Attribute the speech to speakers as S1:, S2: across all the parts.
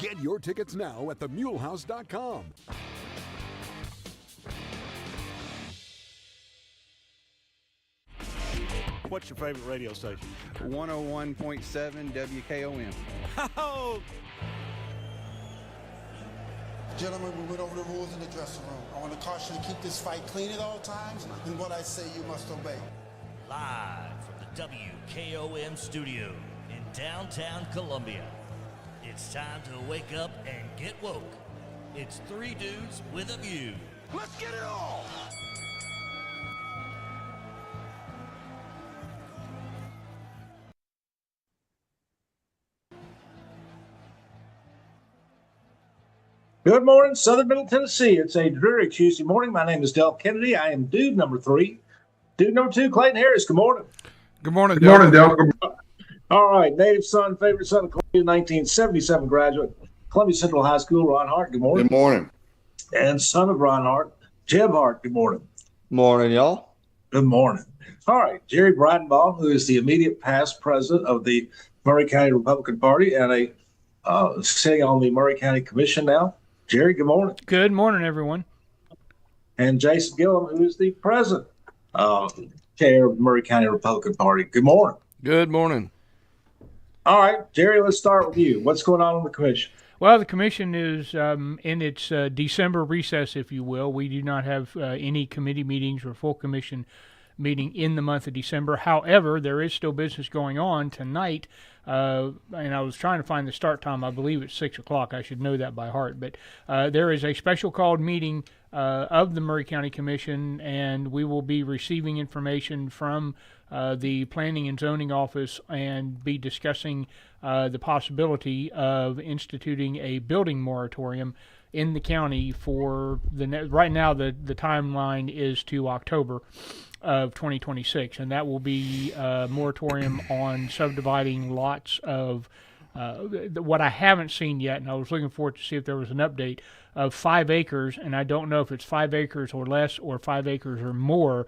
S1: Get your tickets now at themulehouse.com.
S2: What's your favorite radio station?
S3: 101.7 WKOM.
S2: Oh!
S4: Gentlemen, we went over the rules in the dressing room. I want to caution you to keep this fight clean at all times, and what I say you must obey.
S5: Live from the WKOM studio in downtown Columbia. It's time to wake up and get woke. It's three dudes with a view.
S4: Let's get it all!
S6: Good morning, Southern Middle Tennessee. It's a dreary Tuesday morning. My name is Del Kennedy. I am dude number 3. Dude number 2, Clayton Harris. Good morning.
S7: Good morning, Del. Good morning,
S6: Del. All right, native son, favorite son of Columbia, 1977 graduate, Columbia Central High School, Ron Hart. Good morning.
S8: Good morning.
S6: And son of Ron Hart, Jeb Hart. Good morning.
S8: Morning, y'all.
S6: Good morning. All right, Jerry Bridenbaugh, who is the immediate past president of the Maury County Republican Party and sitting on the Maury County Commission now. Jerry, good morning.
S9: Good morning, everyone.
S6: And Jason Gillum, who is the president chair of the Maury County Republican Party. Good morning.
S7: Good morning.
S6: All right, Jerry, let's start with you. What's going on the commission?
S9: Well, the commission is in its December recess, if you will. We do not have any committee meetings or full commission meeting in the month of December. However, there is still business going on tonight, and I was trying to find the start time. I believe it's 6 o'clock. I should know that by heart. But there is a special called meeting of the Maury County Commission, and we will be receiving information from the Planning and Zoning Office and be discussing the possibility of instituting a building moratorium in the county for right now the timeline is to October of 2026, and that will be a moratorium on subdividing lots of what I haven't seen yet, and I was looking forward to see if there was an update of 5 acres, and I don't know if it's 5 acres or less or 5 acres or more,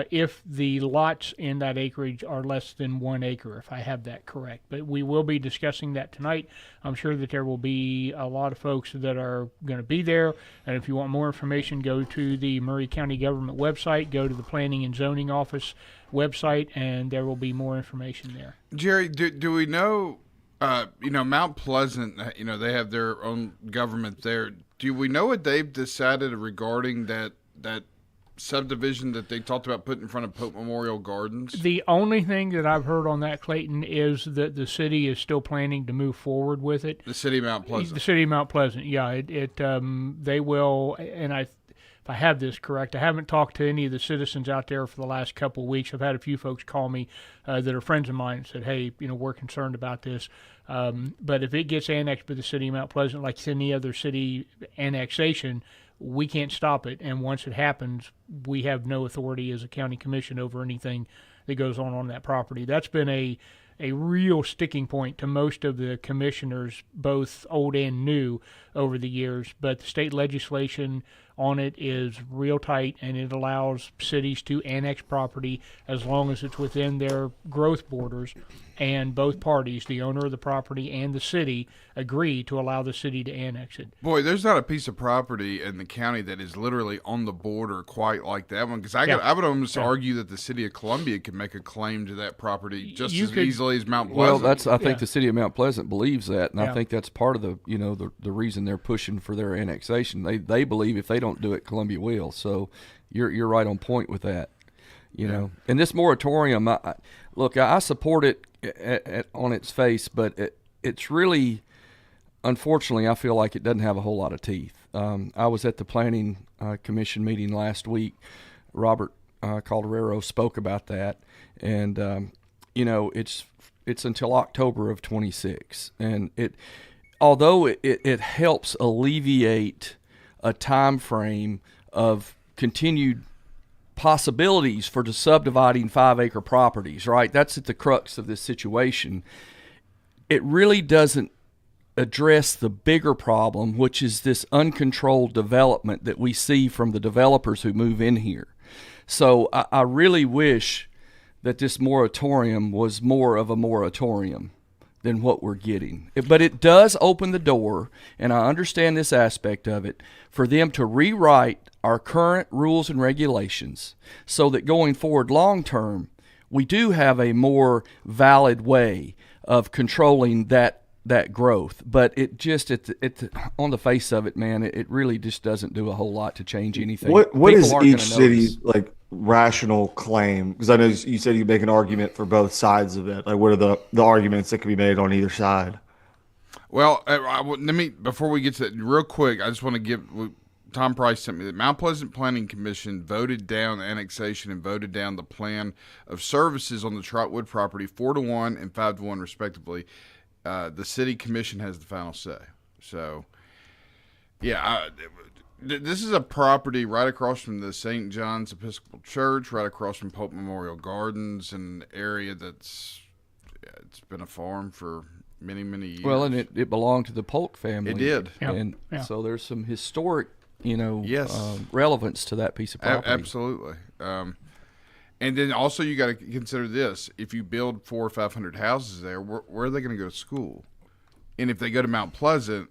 S9: if the lots in that acreage are less than 1 acre, if I have that correct. But we will be discussing that tonight. I'm sure that there will be a lot of folks that are going to be there, and if you want more information, go to the Maury County Government website, go to the Planning and Zoning Office website, and there will be more information there.
S7: Jerry, do we know, Mount Pleasant, they have their own government there. Do we know what they've decided regarding that subdivision that they talked about putting in front of Pope Memorial Gardens? The
S9: only thing that I've heard on that, Clayton, is that the city is still planning to move forward with it.
S7: The city of Mount Pleasant.
S9: The city of Mount Pleasant, yeah. They will, and if I have this correct, I haven't talked to any of the citizens out there for the last couple of weeks. I've had a few folks call me that are friends of mine and said, hey, we're concerned about this. But if it gets annexed by the city of Mount Pleasant, like any other city annexation, we can't stop it. And once it happens, we have no authority as a county commission over anything that goes on that property. That's been a real sticking point to most of the commissioners, both old and new, over the years. But the state legislation on it is real tight, and it allows cities to annex property as long as it's within their growth borders. And both parties, the owner of the property and the city, agree to allow the city to annex it.
S7: Boy, there's not a piece of property in the county that is literally on the border quite like that one. Because I would almost argue that the city of Columbia could make a claim to that property just as easily as Mount Pleasant.
S10: Well, I think the city of Mount Pleasant believes that, and I think that's part of the reason they're pushing for their annexation. They believe if they don't do it, Columbia will. So you're right on point with that. And this moratorium, I support it on its face, but it's really, unfortunately, I feel like it doesn't have a whole lot of teeth. I was at the Planning Commission meeting last week. Robert Calderero spoke about that, and it's until October of 26, and although it helps alleviate a time frame of continued possibilities for the subdividing 5-acre properties, right? That's at the crux of this situation. It really doesn't address the bigger problem, which is this uncontrolled development that we see from the developers who move in here. So I really wish that this moratorium was more of a moratorium. than what we're getting. But it does open the door, and I understand this aspect of it, for them to rewrite our current rules and regulations so that going forward long term, we do have a more valid way of controlling that growth. But it just, on the face of it, man, it really just doesn't do a whole lot to change anything.
S8: What
S10: People
S8: is
S10: aren't
S8: each
S10: gonna
S8: city's
S10: notice.
S8: rational claim? Because I know you said you make an argument for both sides of it. Like, what are the arguments that can be made on either side?
S7: Well, let me, before we get to that, real quick, I just want to give, Tom Price sent me that Mount Pleasant Planning Commission voted down the annexation and voted down the plan of services on the Trotwood property 4-1 and 5-1 respectively. The city commission has the final say. So, yeah, this is a property right across from the St. John's Episcopal Church, right across from Pope Memorial Gardens, an area it's been a farm for many, many years.
S10: Well, and it belonged to the Polk family.
S7: It did.
S10: And so there's some historic,
S7: yes,
S10: relevance to that piece of property.
S7: Absolutely. And then also you got to consider this: if you build 400 or 500 houses there, where are they going to go to school? And if they go to Mount Pleasant,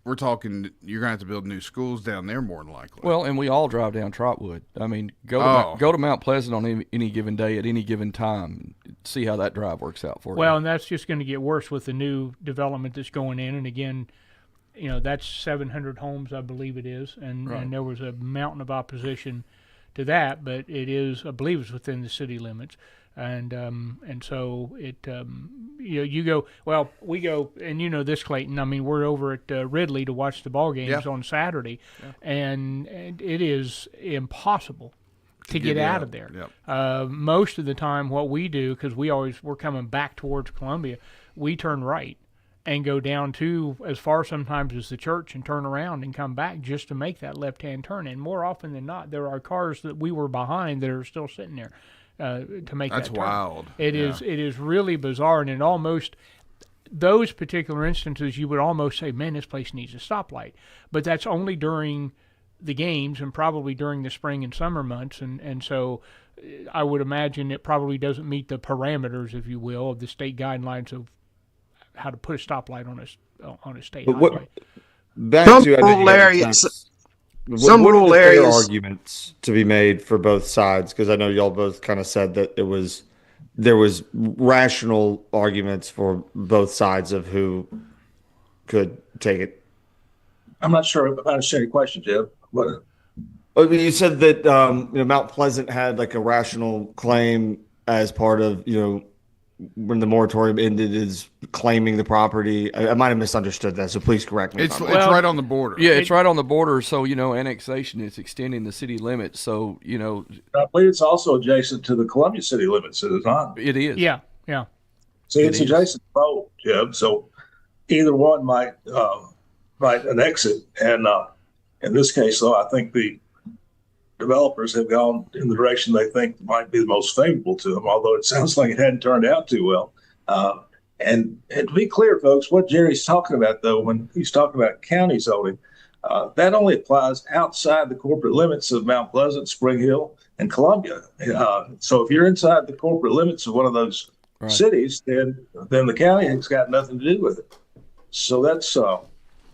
S7: we're talking you're going to have to build new schools down there more than likely.
S10: Well, and we all drive down Trotwood. I mean, go to Mount Pleasant on any given day at any given time. See how that drive works out for you.
S9: Well, and that's just going to get worse with the new development that's going in. And again, that's 700 homes, I believe it is, and there was a mountain of opposition to that, but it is, I believe, it's within the city limits, and so it, you go. Well, we go, and this, Clayton. I mean, we're over at Ridley to watch the ball games on Saturday, and it is impossible to get out of there.
S7: Yep.
S9: Most of the time, what we do, because we're coming back towards Columbia, we turn right and go down to as far sometimes as the church and turn around and come back just to make that left-hand turn. And more often than not, there are cars that we were behind that are still sitting there to make that turn.
S7: That's wild.
S9: It is really bizarre, and it almost, those particular instances, you would almost say, man, this place needs a stoplight. But that's only during the games and probably during the spring and summer months, and so I would imagine it probably doesn't meet the parameters, if you will, of the state guidelines of how to put a stoplight on a state highway.
S8: Some rural areas, arguments to be made for both sides, because I know y'all both kind of said that there was rational arguments for both sides of who could take it.
S6: I'm not sure if I understand your question, Jim. What?
S8: You said that Mount Pleasant had like a rational claim as part of when the moratorium ended, is claiming the property. I might have misunderstood that, so please correct me.
S7: It's right on the border.
S10: Yeah, it's right on the border. So annexation is extending the city limits. So
S6: I believe it's also adjacent to the Columbia city limits. Is it not?
S10: It is.
S9: Yeah.
S6: See, it's adjacent to both, Jim. So either one might annex it. And in this case, though, I think the developers have gone in the direction they think might be the most favorable to them, although it sounds like it hadn't turned out too well. And to be clear, folks, what Jerry's talking about, though, when he's talking about county zoning, that only applies outside the corporate limits of Mount Pleasant, Spring Hill, and Columbia. So if you're inside the corporate limits of one of those cities, then the county has got nothing to do with it. So that's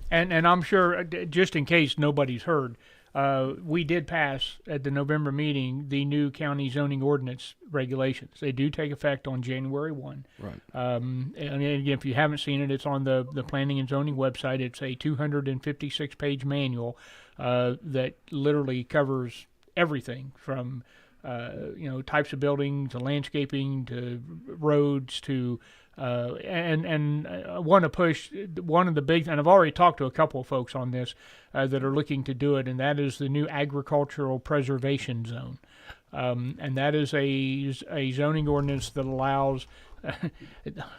S9: and I'm sure, just in case nobody's heard, we did pass at the November meeting the new county zoning ordinance regulations. They do take effect on January 1.
S10: Right.
S9: And again, if you haven't seen it, it's on the Planning and Zoning website. It's a 256-page manual that literally covers everything from types of building to landscaping to roads to and I want to push one of the big, and I've already talked to a couple of folks on this that are looking to do it, and that is the new agricultural preservation zone. And that is a zoning ordinance that allows,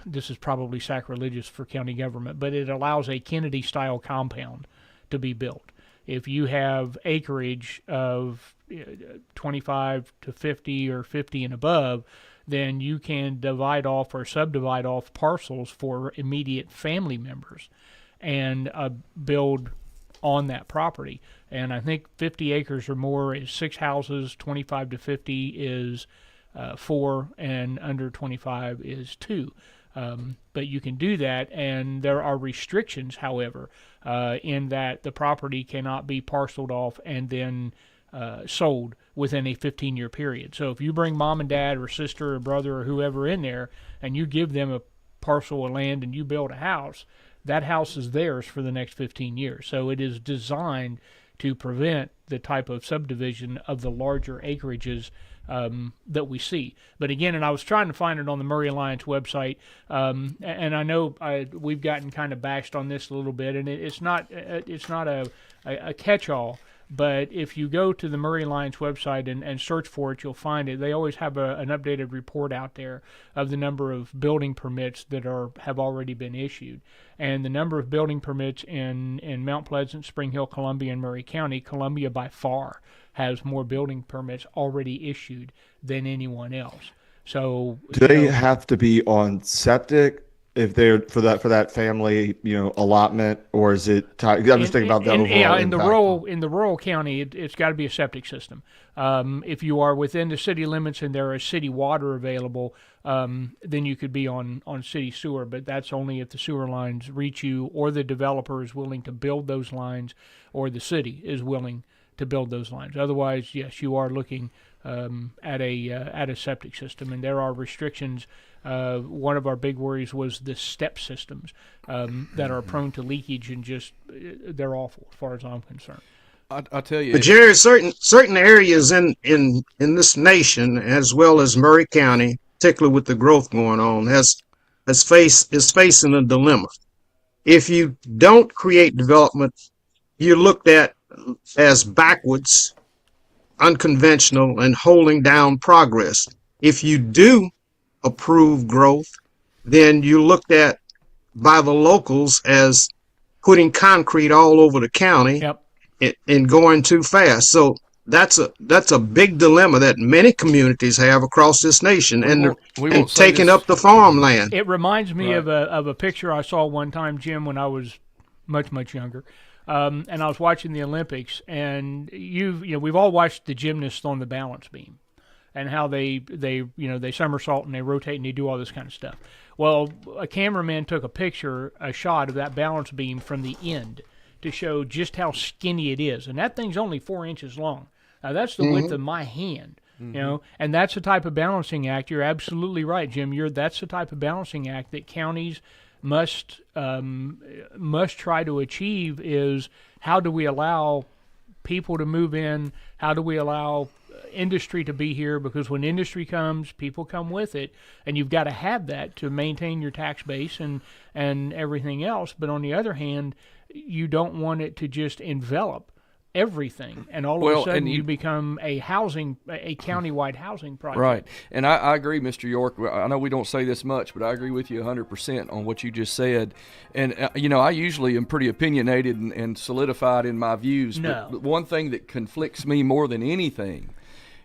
S9: this is probably sacrilegious for county government, but it allows a Kennedy-style compound to be built. If you have acreage of 25 to 50 or 50 and above, then you can divide off or subdivide off parcels for immediate family members and build on that property. And I think 50 acres or more is 6 houses, 25 to 50 is 4, and under 25 is 2. But you can do that, and there are restrictions, however, in that the property cannot be parceled off and then sold within a 15-year period. So if you bring mom and dad or sister or brother or whoever in there and you give them a parcel of land and you build a house, that house is theirs for the next 15 years. So it is designed to prevent the type of subdivision of the larger acreages that we see. But again, and I was trying to find it on the Murray Alliance website, and I know we've gotten kind of bashed on this a little bit, and it's not a catch-all. But if you go to the Murray Alliance website and search for it, you'll find it. They always have an updated report out there of the number of building permits that have already been issued. And the number of building permits in Mount Pleasant, Spring Hill, Columbia, and Murray County, Columbia by far has more building permits already issued than anyone else. So
S8: do they have to be on septic if they're for that family, allotment, or is it? I'm just thinking about that overall impact.
S9: In the rural county, it's got to be a septic system. If you are within the city limits and there is city water available, then you could be on city sewer. But that's only if the sewer lines reach you, or the developer is willing to build those lines, or the city is willing to build those lines. Otherwise, yes, you are looking at a septic system, and there are restrictions. One of our big worries was the step systems that are prone to leakage, and they're awful as far as I'm concerned.
S10: I tell you,
S11: but Jerry, certain areas in this nation, as well as Murray County, particularly with the growth going on, is facing a dilemma. If you don't create development, you're looked at as backwards, unconventional, and holding down progress. If you do approve growth, then you looked at by the locals as putting concrete all over the county.
S9: Yep.
S11: And going too fast. So that's a big dilemma that many communities have across this nation, and taking up the farmland.
S9: It reminds me of a picture I saw one time, Jim, when I was much younger. And I was watching the Olympics, and we've all watched the gymnasts on the balance beam, and how they somersault and they rotate and they do all this kind of stuff. Well, a cameraman took a shot of that balance beam from the end to show just how skinny it is, and that thing's only 4 inches long. Now that's the width of my hand, and that's the type of balancing act. You're absolutely right, Jim. That's the type of balancing act that counties must try to achieve. Is how do we allow people to move in? How do we allow industry to be here? Because when industry comes, people come with it, and you've got to have that to maintain your tax base and everything else. But on the other hand, you don't want it to just envelop everything, and all of a sudden you become a countywide housing project.
S10: Right, and I agree, Mr. York. I know we don't say this much, but I agree with you 100% on what you just said. And I usually am pretty opinionated and solidified in my views.
S9: No.
S10: But one thing that conflicts me more than anything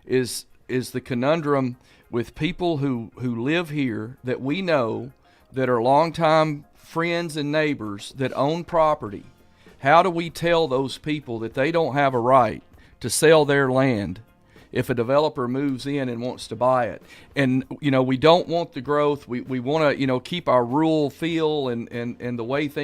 S10: is the conundrum with people who live here that we know that are longtime friends and neighbors that own property. How do we tell those people that they don't have a right to sell their land if a developer moves in and wants to buy it? And we don't want the growth. We want to keep our rural feel and the way things